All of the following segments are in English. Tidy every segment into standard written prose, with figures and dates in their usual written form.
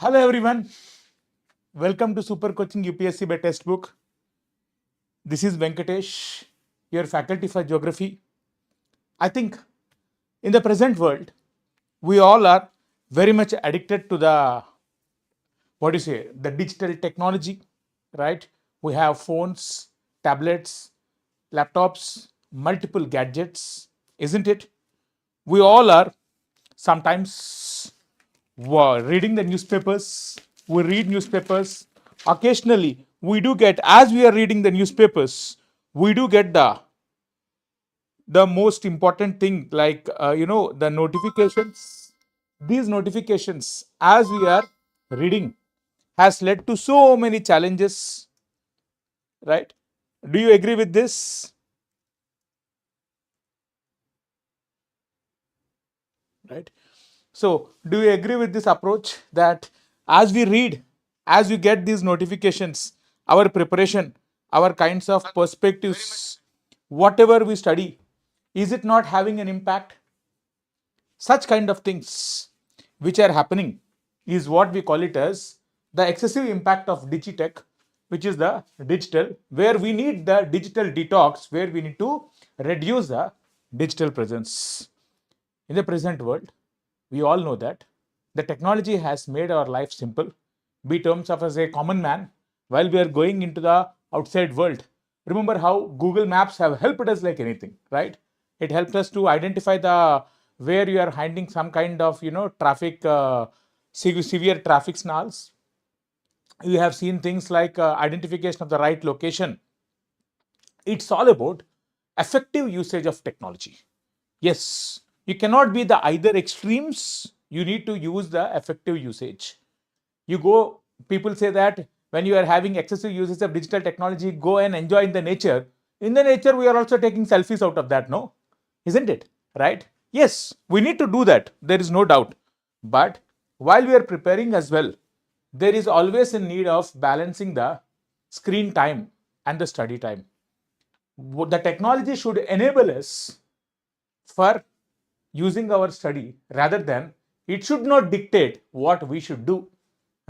Hello everyone, welcome to Super Coaching UPSC by Textbook. This is Venkatesh, your faculty for geography. I think in the present world, we all are very much addicted to the digital technology, right? We have phones, tablets, laptops, multiple gadgets, isn't it? We all are sometimes reading the newspapers. We read newspapers. Occasionally, we do get, as we are reading the newspapers, we do get the most important thing like the notifications. These notifications, as we are reading, has led to so many challenges, right? Do you agree with this? Right. So, do you agree with this approach that as we read, as we get these notifications, our preparation, our kinds of perspectives, whatever we study, is it not having an impact? Such kind of things which are happening is what we call it as the excessive impact of digitech, which is the digital, where we need the digital detox, where we need to reduce the digital presence. In the present world, we all know that the technology has made our life simple, be terms of as a common man, while we are going into the outside world. Remember how Google Maps have helped us like anything, right? It helped us to identify the where you are finding some kind of traffic severe traffic snarls. You have seen things like identification of the right location. It's all about effective usage of technology. Yes, you cannot be the either extremes. You need to use the effective usage. You go, people say that when you are having excessive usage of digital technology, go and enjoy in the nature. In the nature, we are also taking selfies out of that, no? Isn't it? Right? Yes, we need to do that. There is no doubt. But while we are preparing as well, there is always a need of balancing the screen time and the study time. The technology should enable us for using our study rather than it should not dictate what we should do,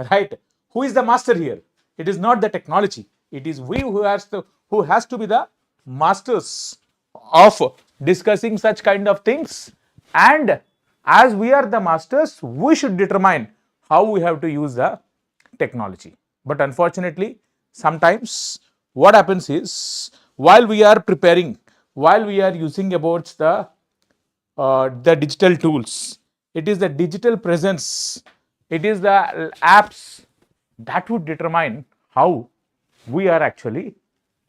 right? Who is the master here? It is not the technology, it is we who has to be the masters of discussing such kind of things. And as we are the masters, we should determine how we have to use the technology. But unfortunately, sometimes what happens is while we are preparing, while we are using about the digital tools, it is the digital presence, it is the apps that would determine how we are actually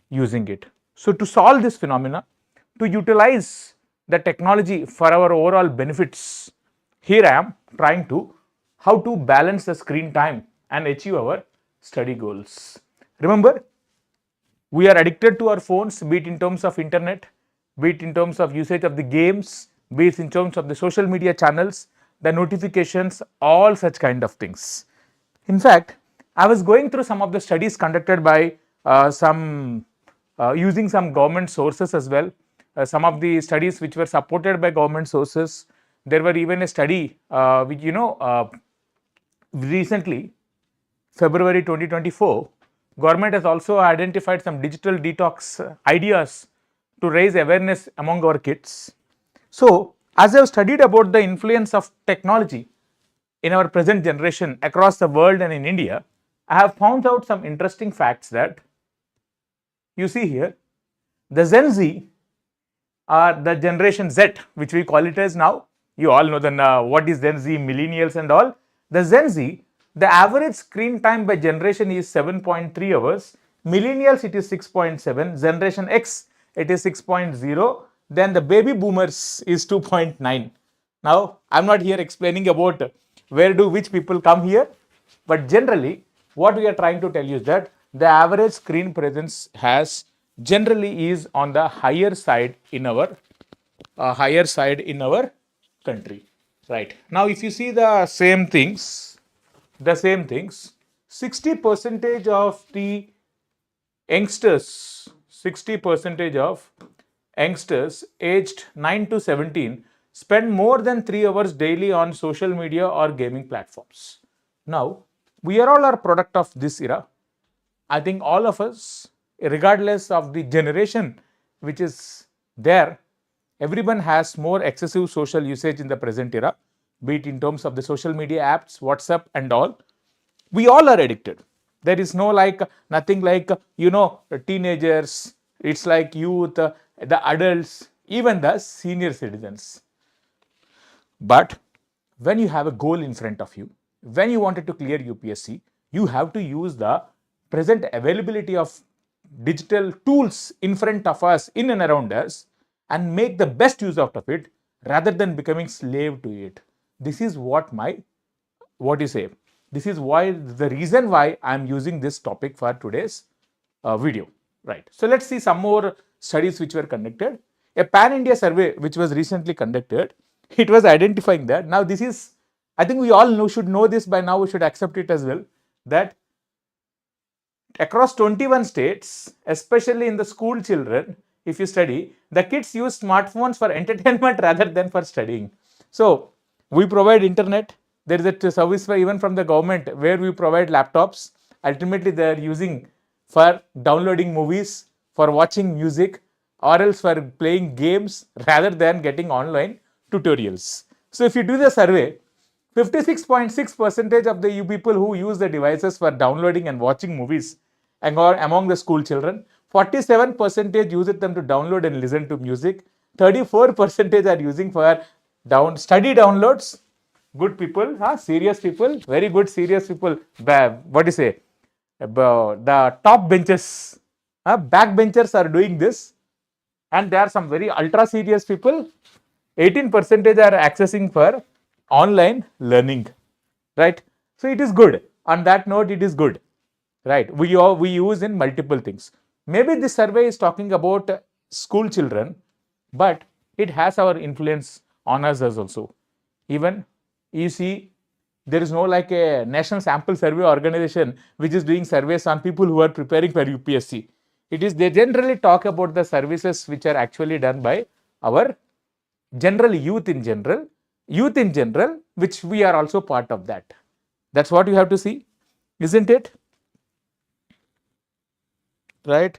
using it. So, to solve this phenomena, to utilize the technology for our overall benefits, here I am trying to how to balance the screen time and achieve our study goals. Remember, we are addicted to our phones, be it in terms of internet, be it in terms of usage of the games, be it in terms of the social media channels, the notifications, all such kind of things. In fact, I was going through some of the studies conducted by some using some government sources as well. Some of the studies which were supported by government sources. There were even a study which recently February 2024, government has also identified some digital detox ideas to raise awareness among our kids. So, as I have studied about the influence of technology in our present generation across the world and in India, I have found out some interesting facts that you see here. The Gen Z are the generation Z, which we call it as now. You all know what is Gen Z, millennials and all. The Gen Z, the average screen time by generation is 7.3 hours. Millennials, it is 6.7. Generation X, it is 6.0. Then the baby boomers is 2.9. Now, I'm not here explaining about where do which people come here, but generally, what we are trying to tell you is that the average screen presence has generally is on the higher side in our country, right? Now, if you see the same things, 60 percentage of the youngsters, 60 percentage of youngsters aged 9 to 17 spend more than 3 hours daily on social media or gaming platforms. Now, We are all a product of this era. I think all of us, regardless of the generation which is there, everyone has more excessive social usage in the present era, be it in terms of the social media apps, WhatsApp, and all. We all are addicted. There is no like nothing like teenagers. It's like youth, the adults, even the senior citizens. But when you have a goal in front of you, when you wanted to clear UPSC, you have to use the present availability of digital tools in front of us, in and around us, and make the best use out of it rather than becoming slave to it. This is what you say. This is why the reason why I'm using this topic for today's video. Right. So let's see some more studies which were conducted. A pan-India survey which was recently conducted, it was identifying that. Now this is, I think we all should know this by now, we should accept it as well, that across 21 states, especially in the school children, if you study, the kids use smartphones for entertainment rather than for studying. So we provide internet. There is a service even from the government where we provide laptops. Ultimately, they are using for downloading movies, for watching music, or else for playing games rather than getting online tutorials. So if you do the survey, 56.6% of the people who use the devices for downloading and watching movies among the school children, 47% use them to download and listen to music, 34% are using for study downloads. Good people, serious people, very good serious people. What do you say? The top benches, backbenchers are doing this, and there are some very ultra serious people. 18% are accessing for online learning, right? So it is good. On that note, it is good, right? We use in multiple things. Maybe this survey is talking about school children, but it has our influence on us as also. Even you see, there is no like a national sample survey organization which is doing surveys on people who are preparing for UPSC. They generally talk about the services which are actually done by our youth in general, which we are also part of that. That's what you have to see, isn't it? Right?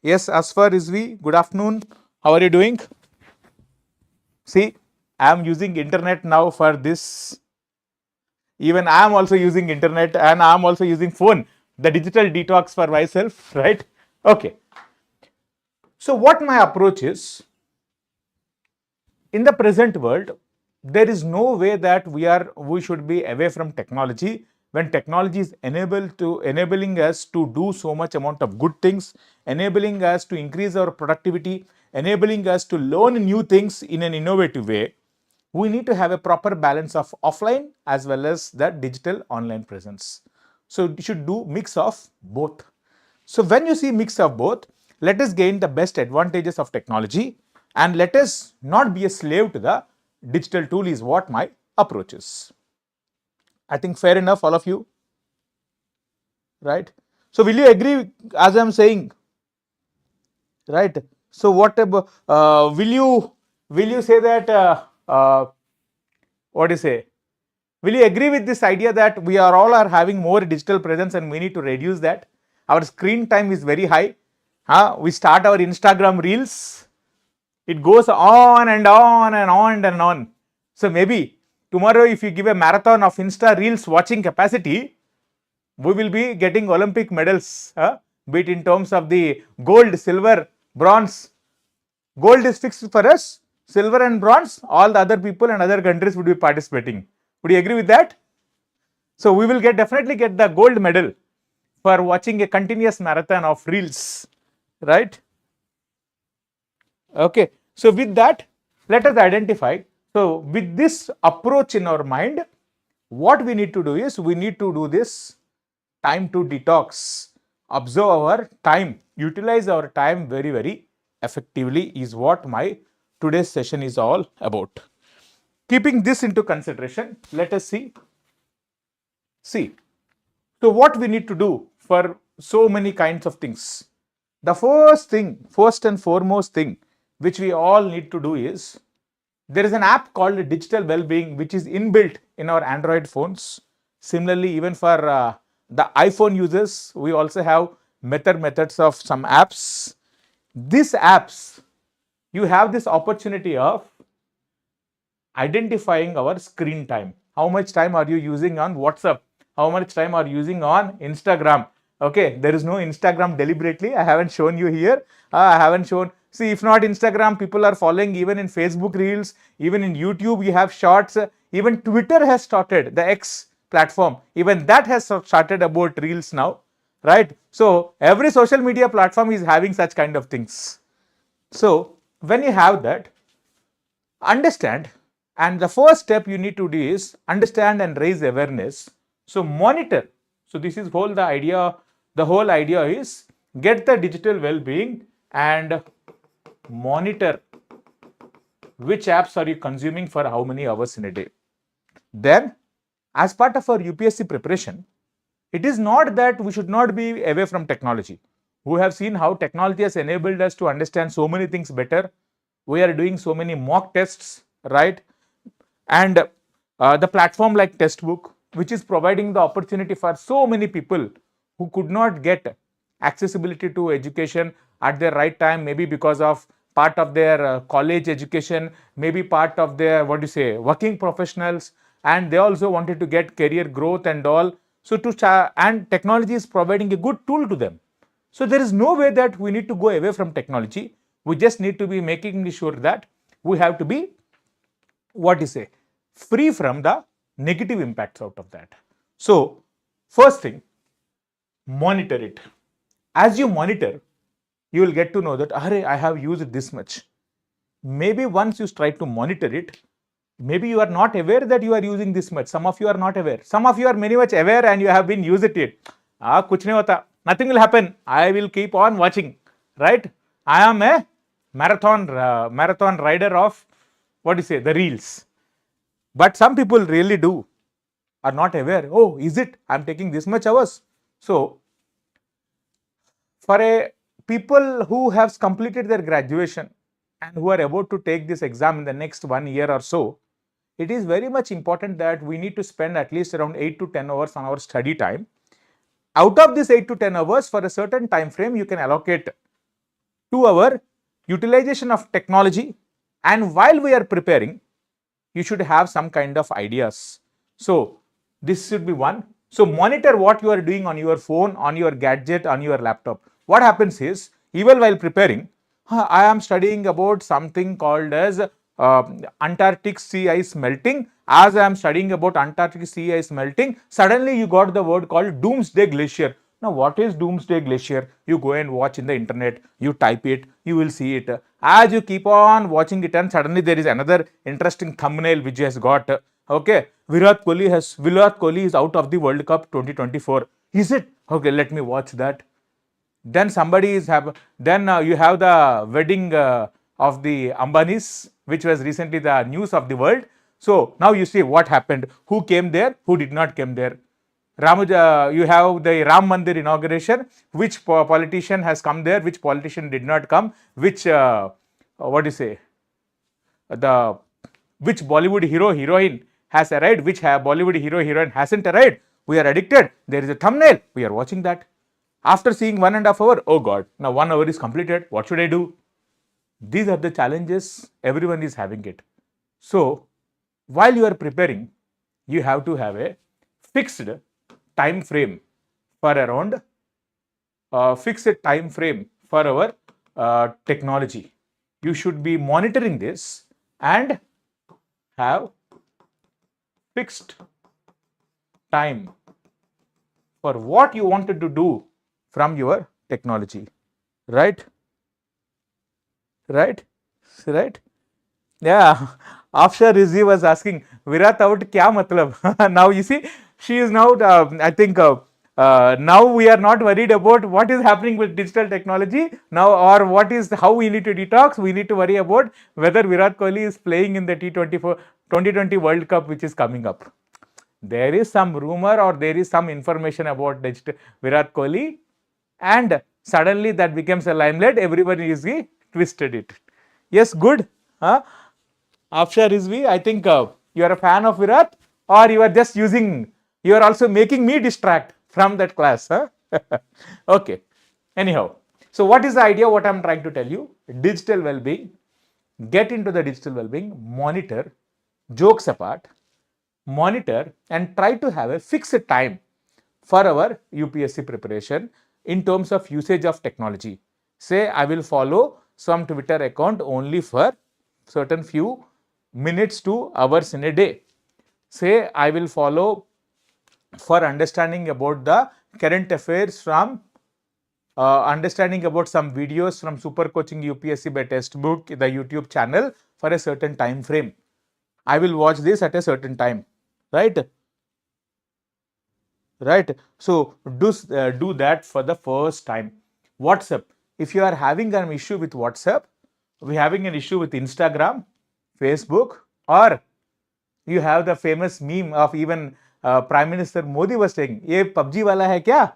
Yes, Asfar Rizvi, good afternoon. How are you doing? See, I am using internet now for this. Even I am also using internet and I am also using phone, the digital detox for myself, right? Okay. So what my approach is, in the present world, there is no way that we should be away from technology when technology is enabling us to do so much amount of good things, enabling us to increase our productivity, enabling us to learn new things in an innovative way. We need to have a proper balance of offline as well as the digital online presence. So you should do mix of both. So when you see mix of both, let us gain the best advantages of technology and let us not be a slave to the digital tool is what my approach is. I think fair enough, all of you, right? So will you agree as I'm saying, right? So what about, will you say that, what do you say? Will you agree with this idea that we are having more digital presence and we need to reduce that? Our screen time is very high. We start our Instagram reels. It goes on and on and on and on. So maybe tomorrow if you give a marathon of Insta reels watching capacity, we will be getting Olympic medals, be it in terms of the gold, silver, bronze. Gold is fixed for us, silver and bronze, all the other people and other countries would be participating. Would you agree with that? So we will definitely get the gold medal for watching a continuous marathon of reels, right? Okay. So with that, let us identify. So with this approach in our mind, what we need to do is we need to do this time to detox, observe our time, utilize our time very, very effectively is what my today's session is all about. Keeping this into consideration, let us see. So what we need to do for so many kinds of things. The first and foremost thing, which we all need to do is, there is an app called Digital Wellbeing, which is inbuilt in our Android phones. Similarly, even for the iPhone users, we also have methods of some apps. These apps, you have this opportunity of identifying our screen time. How much time are you using on WhatsApp? How much time are you using on Instagram? Okay, there is no Instagram deliberately. I haven't shown you here. I haven't shown. See, if not Instagram, people are following even in Facebook Reels, even in YouTube, you have shorts. Even Twitter has started, the X platform. Even that has started about Reels now, right? So, every social media platform is having such kind of things. So, when you have that, understand, and the first step you need to do is understand and raise awareness. So monitor. So this is the whole idea is get the digital well-being and monitor which apps are you consuming for how many hours in a day. Then, as part of our UPSC preparation, it is not that we should not be away from technology. We have seen how technology has enabled us to understand so many things better. We are doing so many mock tests, right? And the platform like Textbook, which is providing the opportunity for so many people who could not get accessibility to education at the right time, maybe because of part of their college education, maybe part of their working professionals, and they also wanted to get career growth and all. So and technology is providing a good tool to them. So there is no way that we need to go away from technology. We just need to be making sure that we have to be free from the negative impacts out of that. So first thing, monitor it. As you monitor, you will get to know that I have used this much. Maybe once you try to monitor it, maybe you are not aware that you are using this much. Some of you are not aware. Some of you are very much aware and you have been using it. Kuch nahi hota. Nothing will happen. I will keep on watching. Right? I am a marathon rider of the reels. But some people really are not aware. Oh, is it? I'm taking this much hours. So for a people who have completed their graduation and who are about to take this exam in the next 1 year or so, it is very much important that we need to spend at least around 8 to 10 hours on our study time. Out of this 8 to 10 hours, for a certain time frame, you can allocate to our utilization of technology. And while we are preparing, you should have some kind of ideas. So this should be one. So monitor what you are doing on your phone, on your gadget, on your laptop. What happens is, even while preparing, I am studying about something called as Antarctic sea ice melting. As I am studying about Antarctic sea ice melting, suddenly you got the word called Doomsday Glacier. Now, what is Doomsday Glacier? You go and watch in the internet, you type it, you will see it. As you keep on watching it, and suddenly there is another interesting thumbnail which has got, okay, Virat Kohli is out of the World Cup 2024. Is it? Okay, let me watch that. Then you have the wedding of the Ambanis, which was recently the news of the world. So now you see what happened, who came there, who did not come there. You have the Ram Mandir inauguration, which politician has come there, which politician did not come, which the which Bollywood hero heroine has arrived, which Bollywood hero heroine hasn't arrived. We are addicted. There is a thumbnail. We are watching that. After seeing 1.5 hours, oh God, now 1 hour is completed. What should I do? These are the challenges. Everyone is having it. So while you are preparing, you have to have a fixed time frame for around fixed time frame for our technology. You should be monitoring this and have fixed time for what you wanted to do from your technology, right? Yeah. After Rizzi was asking, Virat out kya matlab? Now you see, she is now, I think, now we are not worried about what is happening with digital technology now, or how we need to detox. We need to worry about whether Virat Kohli is playing in the T24 2020 World Cup, which is coming up. There is some rumor or there is some information about Virat Kohli, and suddenly that becomes a limelight. Everybody is twisted it. Yes, good. Afshar Rizvi, I think you are a fan of Virat, or you are just using You are also making me distract from that class. Huh? Okay. Anyhow, so what is the idea? What I'm trying to tell you? Digital well-being. Get into the digital well-being. Monitor. Jokes apart. Monitor and try to have a fixed time for our UPSC preparation in terms of usage of technology. Say I will follow some Twitter account only for certain few minutes to hours in a day. Say I will follow for understanding about the current affairs from understanding about some videos from Super Coaching UPSC by Textbook, the YouTube channel for a certain time frame. I will watch this at a certain time, right? Right. So do that for the first time. WhatsApp. If you are having an issue with WhatsApp, we having an issue with Instagram, Facebook, or you have the famous meme of even Prime Minister Modi was saying, ये PUBG वाला है क्या?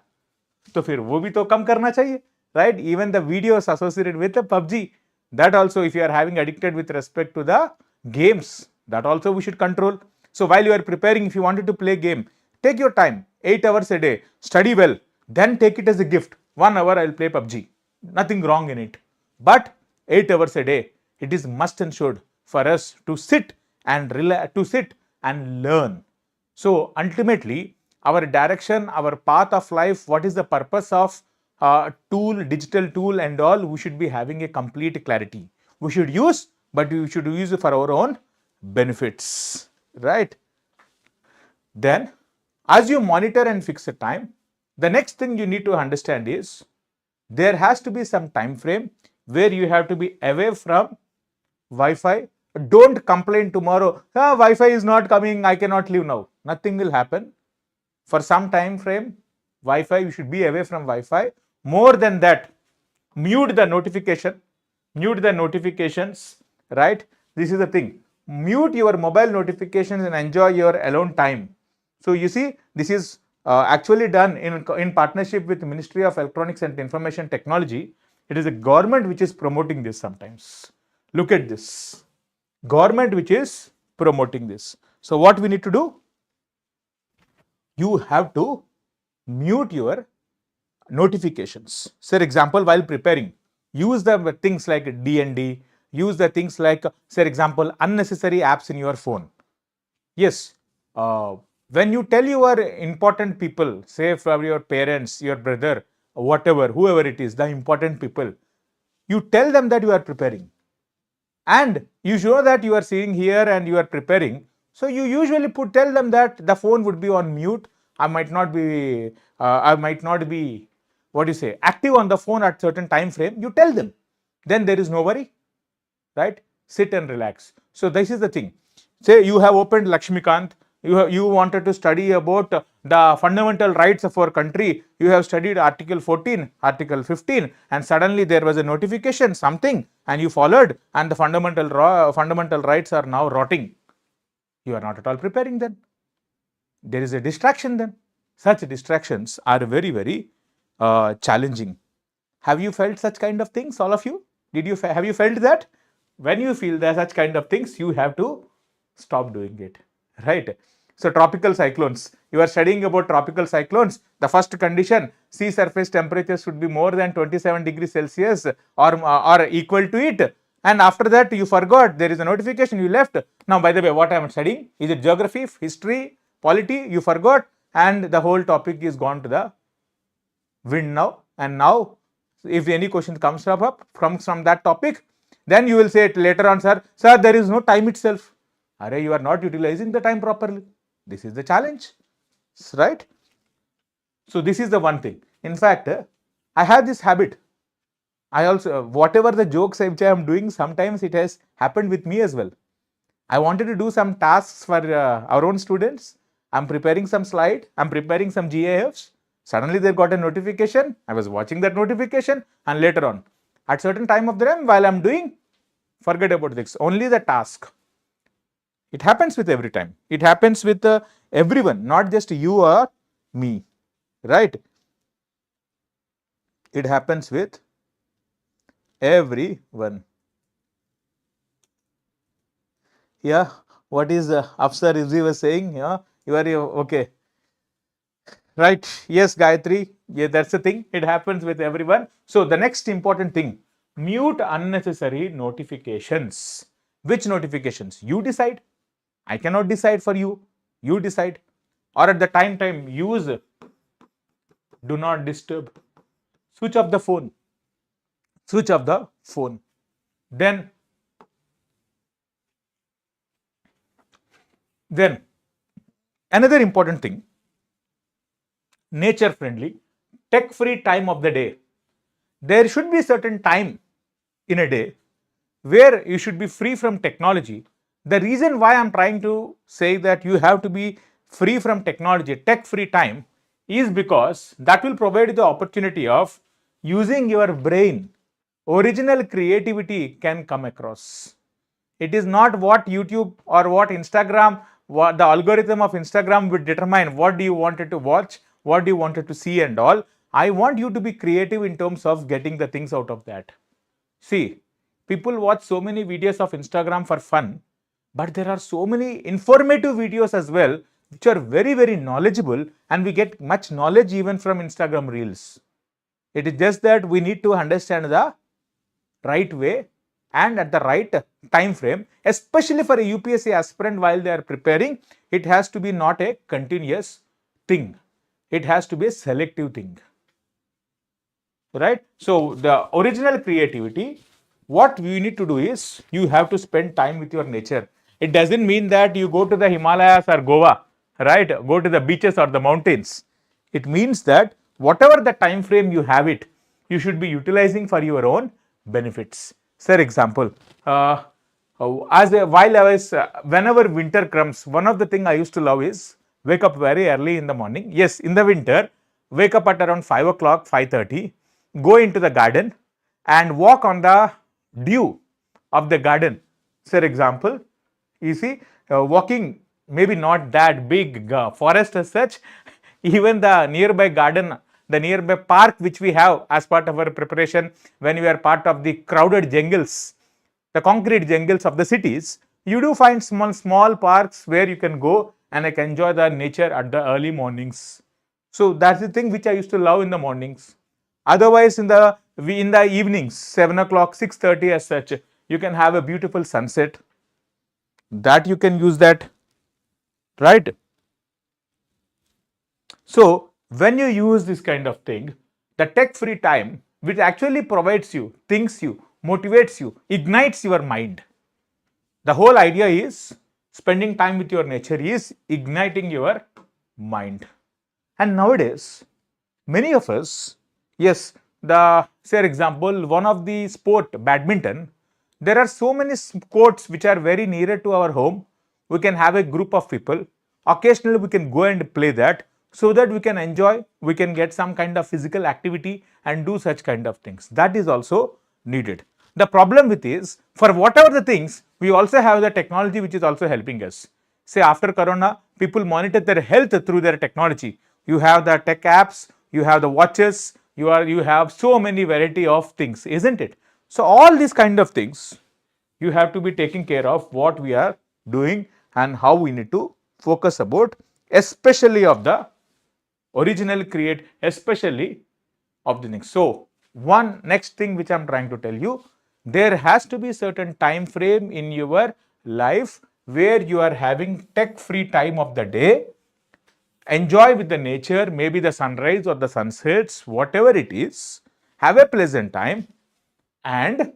तो फिर वो भी तो कम करना चाहिए, right? Even the videos associated with the PUBG, that also if you are having addicted with respect to the games, that also we should control. So while you are preparing, if you wanted to play game, take your time, 8 hours a day, study well, then take it as a gift. 1 hour I will play PUBG. Nothing wrong in it. But 8 hours a day, it is must and should for us to sit and learn. So ultimately, our direction, our path of life, what is the purpose of digital tool and all, we should be having a complete clarity. We should use, but we should use it for our own benefits, right? Then, as you monitor and fix a time, the next thing you need to understand is there has to be some time frame where you have to be away from Wi-Fi. Don't complain tomorrow, Wi-Fi is not coming, I cannot leave now. Nothing will happen. For some time frame, Wi-Fi, you should be away from Wi-Fi. More than that, mute the notifications, right? This is the thing. Mute your mobile notifications and enjoy your alone time. So you see, this is actually done in partnership with the Ministry of Electronics and Information Technology. It is the government which is promoting this sometimes. Look at this. Government which is promoting this. So what we need to do? You have to mute your notifications. For example, while preparing, use the things like D&D, use the things like, for example, unnecessary apps in your phone. Yes, when you tell your important people, say from your parents, your brother, whatever, whoever it is, the important people, you tell them that you are preparing. And you show that you are sitting here and you are preparing. So you usually tell them that the phone would be on mute. I might not be, active on the phone at certain time frame. You tell them. Then there is no worry, right? Sit and relax. So this is the thing. Say you have opened Lakshmikant. You wanted to study about the fundamental rights of our country. You have studied Article 14, Article 15, and suddenly there was a notification, something, and you followed, and the fundamental rights are now rotting. You are not at all preparing then. There is a distraction then. Such distractions are very, very challenging. Have you felt such kind of things, all of you? Have you felt that? When you feel that such kind of things, you have to stop doing it, right? So tropical cyclones, you are studying about tropical cyclones. The first condition, sea surface temperature should be more than 27 degrees Celsius or equal to it. And after that, you forgot, there is a notification, you left. Now, by the way, what I am studying, is it geography, history, polity? You forgot, and the whole topic is gone to the wind now. And now, if any question comes up from that topic, then you will say it later on, sir, there is no time itself. You are not utilizing the time properly. This is the challenge, right? So this is the one thing. In fact, I have this habit. I also, whatever the jokes which I am doing, sometimes it has happened with me as well. I wanted to do some tasks for our own students. I'm preparing some slide. I'm preparing some GIFs. Suddenly they got a notification. I was watching that notification, and later on, at certain time of the time, while I'm doing, forget about this. Only the task. It happens with every time. It happens with everyone, not just you or me, right? It happens with everyone. Yeah, what is Afsar Rizvi was saying? Yeah, you are okay. Right? Yes, Gayatri. Yeah, that's the thing. It happens with everyone. So the next important thing, mute unnecessary notifications. Which notifications? You decide. I cannot decide for you. You decide. Or at the time use do not disturb. Switch off the phone. Switch off the phone. Then another important thing, nature friendly, tech free time of the day. There should be certain time in a day where you should be free from technology. The reason why I'm trying to say that you have to be free from technology, tech free time, is because that will provide you the opportunity of using your brain. Original creativity can come across. It is not what YouTube or what Instagram, what the algorithm of Instagram would determine what do you wanted to watch, what do you wanted to see and all. I want you to be creative in terms of getting the things out of that. See, people watch so many videos of Instagram for fun, but there are so many informative videos as well, which are very, very knowledgeable, and we get much knowledge even from Instagram Reels. It is just that we need to understand the right way and at the right time frame, especially for a UPSC aspirant while they are preparing. It has to be not a continuous thing. It has to be a selective thing. Right? So the original creativity, what you need to do is you have to spend time with your nature. It doesn't mean that you go to the Himalayas or Goa, right? Go to the beaches or the mountains. It means that whatever the time frame you have it, you should be utilizing for your own benefits. For example, while I was, whenever winter comes, one of the thing I used to love is wake up very early in the morning. Yes, in the winter, wake up at around 5 o'clock, 5:30, go into the garden and walk on the dew of the garden. For example, you see, walking maybe not that big forest as such, even the nearby garden, the nearby park which we have as part of our preparation when we are part of the crowded jungles, the concrete jungles of the cities, you do find small parks where you can go and I can enjoy the nature at the early mornings. So that's the thing which I used to love in the mornings. Otherwise, in the evenings, 7 o'clock, 6:30 as such, you can have a beautiful sunset. That you can use that, right? So when you use this kind of thing, the tech-free time, which actually provides you, thinks you, motivates you, ignites your mind. The whole idea is spending time with your nature is igniting your mind. And nowadays, many of us, yes, say example, one of the sport, badminton, there are so many courts which are very nearer to our home. We can have a group of people. Occasionally, we can go and play that so that we can enjoy, we can get some kind of physical activity and do such kind of things. That is also needed. The problem with is, for whatever the things, we also have the technology which is also helping us. Say after Corona, people monitor their health through their technology. You have the tech apps, you have the watches, you have so many variety of things, isn't it? So all these kind of things, you have to be taking care of what we are doing and how we need to focus about, especially of the original create, especially of the next. So one next thing which I'm trying to tell you, there has to be certain time frame in your life where you are having tech free time of the day. Enjoy with the nature, maybe the sunrise or the sunsets, whatever it is, have a pleasant time and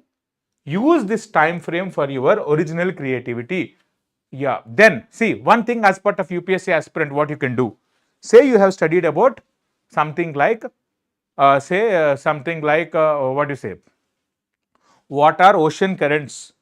use this time frame for your original creativity. Yeah, then see one thing as part of UPSC aspirant, what you can do. Say you have studied about something like, what do you say? What are ocean currents?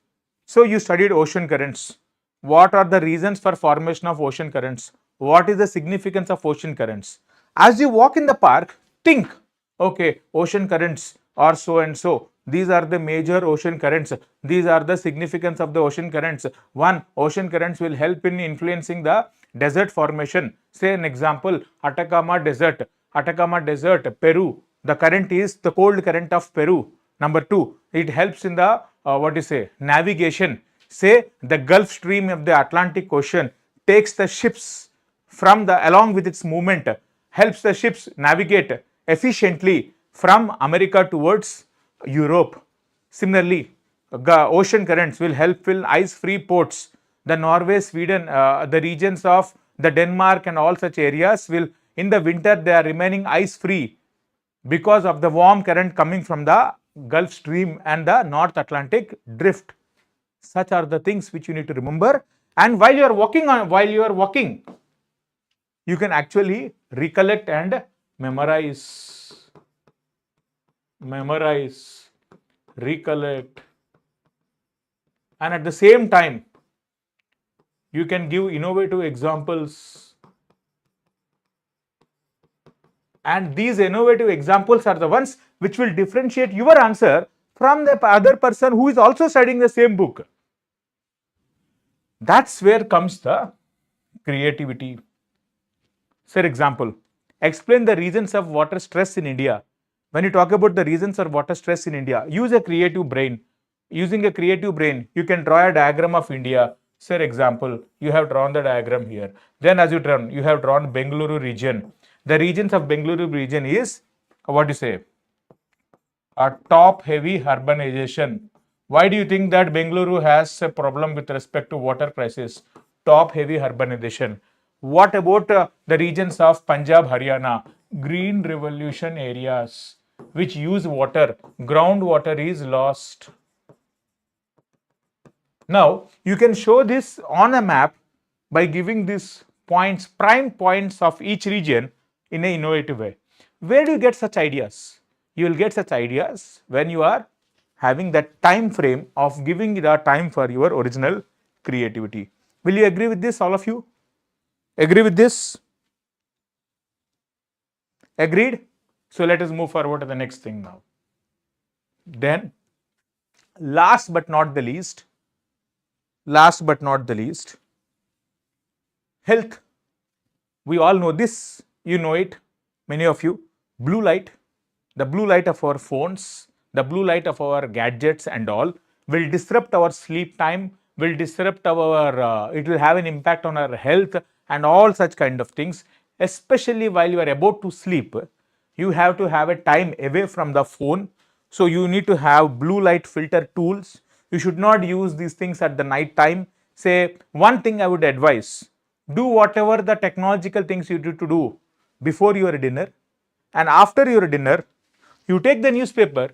So you studied ocean currents. What are the reasons for formation of ocean currents? What is the significance of ocean currents? As you walk in the park, think, okay, ocean currents are so and so. These are the major ocean currents. These are the significance of the ocean currents. One, ocean currents will help in influencing the desert formation. Say an example, Atacama Desert. Atacama Desert, Peru. The current is the cold current of Peru. Number two, it helps in the navigation. Say the Gulf Stream of the Atlantic Ocean takes the ships from the along with its movement helps the ships navigate efficiently from America towards Europe. Similarly, ocean currents will help fill ice-free ports. The Norway, Sweden, the regions of the Denmark and all such areas will, in the winter, they are remaining ice-free because of the warm current coming from the Gulf Stream and the North Atlantic drift. Such are the things which you need to remember. And while you are walking, you can actually recollect and memorize, recollect, and at the same time, you can give innovative examples. And these innovative examples are the ones which will differentiate your answer from the other person who is also studying the same book. That's where comes the creativity. For example, explain the reasons of water stress in India. When you talk about the reasons of water stress in India, use a creative brain. Using a creative brain, you can draw a diagram of India. For example, you have drawn the diagram here. Then as you have drawn Bengaluru region. The regions of Bengaluru region is, what do you say, a top heavy urbanization. Why do you think that Bengaluru has a problem with respect to water crisis? Top heavy urbanization. What about the regions of Punjab, Haryana? Green revolution areas which use water. Groundwater is lost. Now, you can show this on a map by giving these points, prime points of each region in an innovative way. Where do you get such ideas? You will get such ideas when you are having that time frame of giving the time for your original creativity. Will you agree with this, all of you? Agree with this? Agreed? So let us move forward to the next thing now. Then, last but not the least, health. We all know this, you know it, many of you. Blue light, the blue light of our phones, the blue light of our gadgets and all will disrupt our sleep time, will disrupt our, it will have an impact on our health and all such kind of things. Especially while you are about to sleep, you have to have a time away from the phone. So you need to have blue light filter tools. You should not use these things at the night time. Say, one thing I would advise, do whatever the technological things you need to do before your dinner, and after your dinner, you take the newspaper,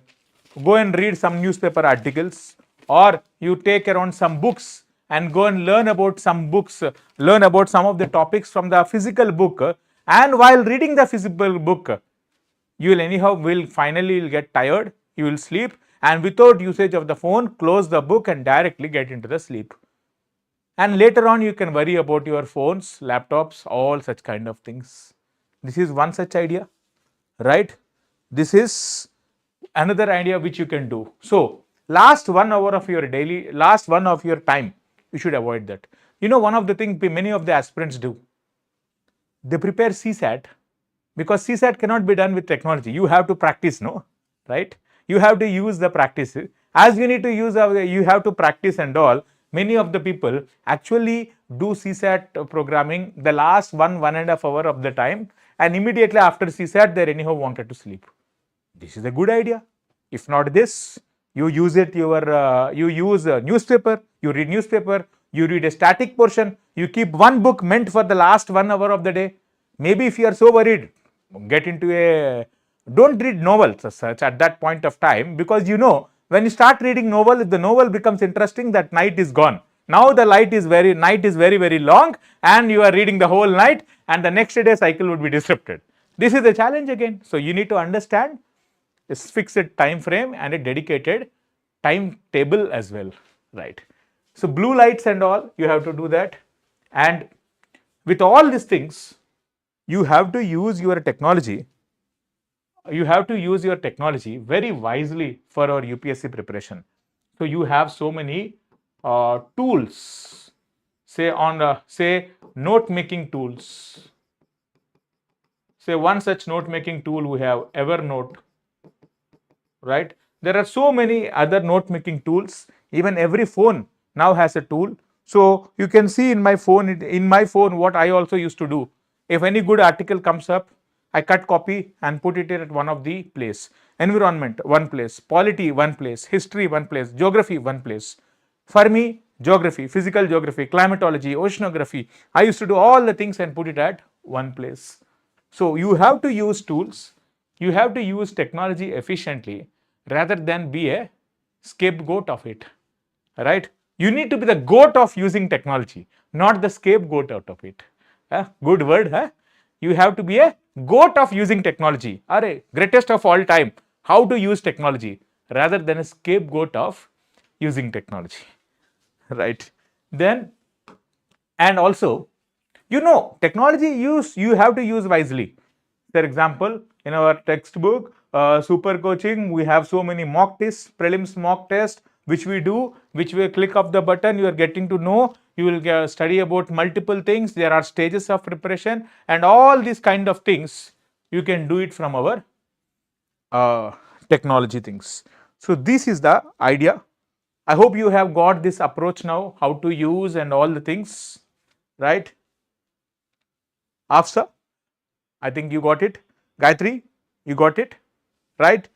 go and read some newspaper articles, or you take around some books and go and learn about some books, learn about some of the topics from the physical book. And while reading the physical book, you will anyhow finally get tired, you will sleep, and without usage of the phone, close the book and directly get into the sleep. And later on, you can worry about your phones, laptops, all such kind of things. This is one such idea, right? This is another idea which you can do. So, last 1 hour of your daily, last 1 of your time, you should avoid that. You know, one of the things many of the aspirants do, they prepare CSAT, because CSAT cannot be done with technology. You have to practice, no? Right? You have to use the practice. As you need to use, you have to practice and all. Many of the people actually do CSAT programming the last 1.5 hour of the time, and immediately after CSAT, they anyhow wanted to sleep. This is a good idea. If not this, you use it, you use a newspaper, you read newspaper, you read a static portion, you keep one book meant for the last 1 hour of the day. Maybe if you are so worried, get into don't read novels as such at that point of time, because you know, when you start reading novel, if the novel becomes interesting, that night is gone. Now the night is very, very long, and you are reading the whole night, and the next day cycle would be disrupted. This is the challenge again. So you need to understand a fixed time frame and a dedicated timetable as well, right? So blue lights and all, you have to do that. And with all these things, you have to use your technology. You have to use your technology very wisely for our UPSC preparation. So you have so many tools, say note-making tools. Say one such note-making tool we have Evernote, right? There are so many other note-making tools. Even every phone now has a tool. So you can see in my phone what I also used to do. If any good article comes up, I cut copy and put it at one of the place. Environment, one place. Polity, one place. History, one place. Geography, one place. For me, geography, physical geography, climatology, oceanography, I used to do all the things and put it at one place. So you have to use tools, you have to use technology efficiently rather than be a scapegoat of it. Right? You need to be the goat of using technology, not the scapegoat out of it. Good word, huh? You have to be a goat of using technology, or a greatest of all time, how to use technology, rather than a scapegoat of using technology. Right? Then, and also, technology you have to use wisely. For example, in our textbook, super coaching, we have so many mock tests, prelims mock test, which we do, which we click of the button, you are getting to know, you will study about multiple things, there are stages of preparation, and all these kind of things, you can do it from our uh, technology things. So this is the idea. I hope you have got this approach now, how to use and all the things, right? Afsa, I think you got it. Gayatri, you got it, right?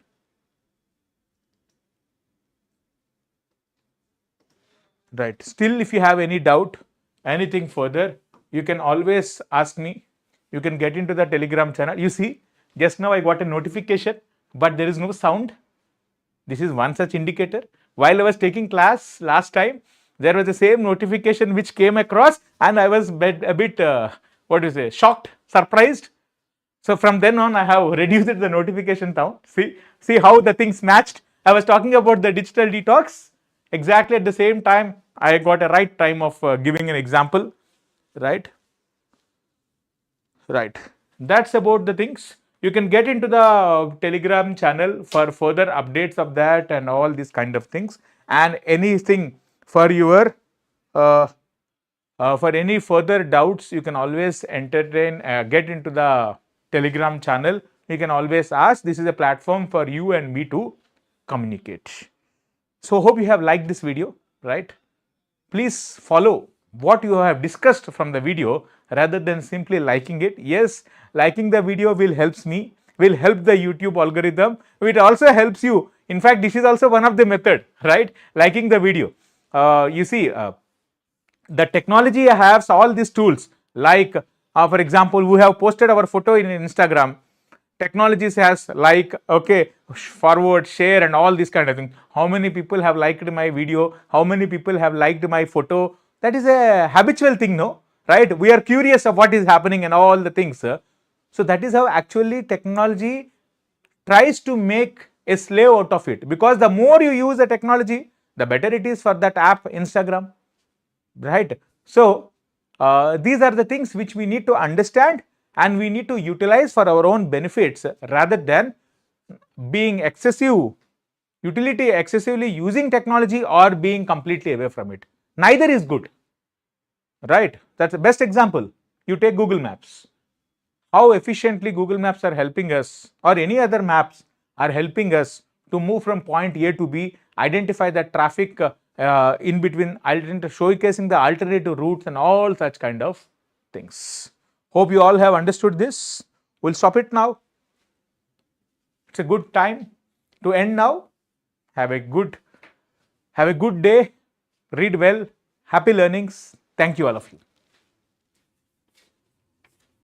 Right. Still, if you have any doubt, anything further, you can always ask me. You can get into the Telegram channel. You see, just now I got a notification, but there is no sound. This is one such indicator. While I was taking class last time, there was the same notification which came across, and I was a bit, what do you say, shocked, surprised. So from then on, I have reduced the notification count. See how the things matched. I was talking about the digital detox. Exactly at the same time, I got a right time of giving an example, right? Right. That's about the things. You can get into the Telegram channel for further updates of that and all these kind of things. And anything for your for any further doubts, you can always entertain, get into the Telegram channel. You can always ask. This is a platform for you and me to communicate. So hope you have liked this video, right? Please follow what you have discussed from the video rather than simply liking it. Yes, liking the video will helps me, will help the YouTube algorithm. It also helps you. In fact, this is also one of the method, right? Liking the video. You see, the technology has all these tools, like for example, we have posted our photo in Instagram. Technologies has like, okay, forward, share, and all this kind of thing. How many people have liked my video? How many people have liked my photo? That is a habitual thing, no? Right? We are curious of what is happening and all the things. So that is how actually technology tries to make a slave out of it, because the more you use the technology, the better it is for that app, Instagram, right? So these are the things which we need to understand and we need to utilize for our own benefits rather than being excessively using technology or being completely away from it. Neither is good, right? That's the best example. You take Google Maps. How efficiently Google Maps are helping us, or any other maps are helping us to move from point A to B, identify the traffic in between, showcasing the alternative routes and all such kind of things. Hope you all have understood this. We'll stop it now. It's a good time to end now. Have a good day. Read well. Happy learnings. Thank you all of you.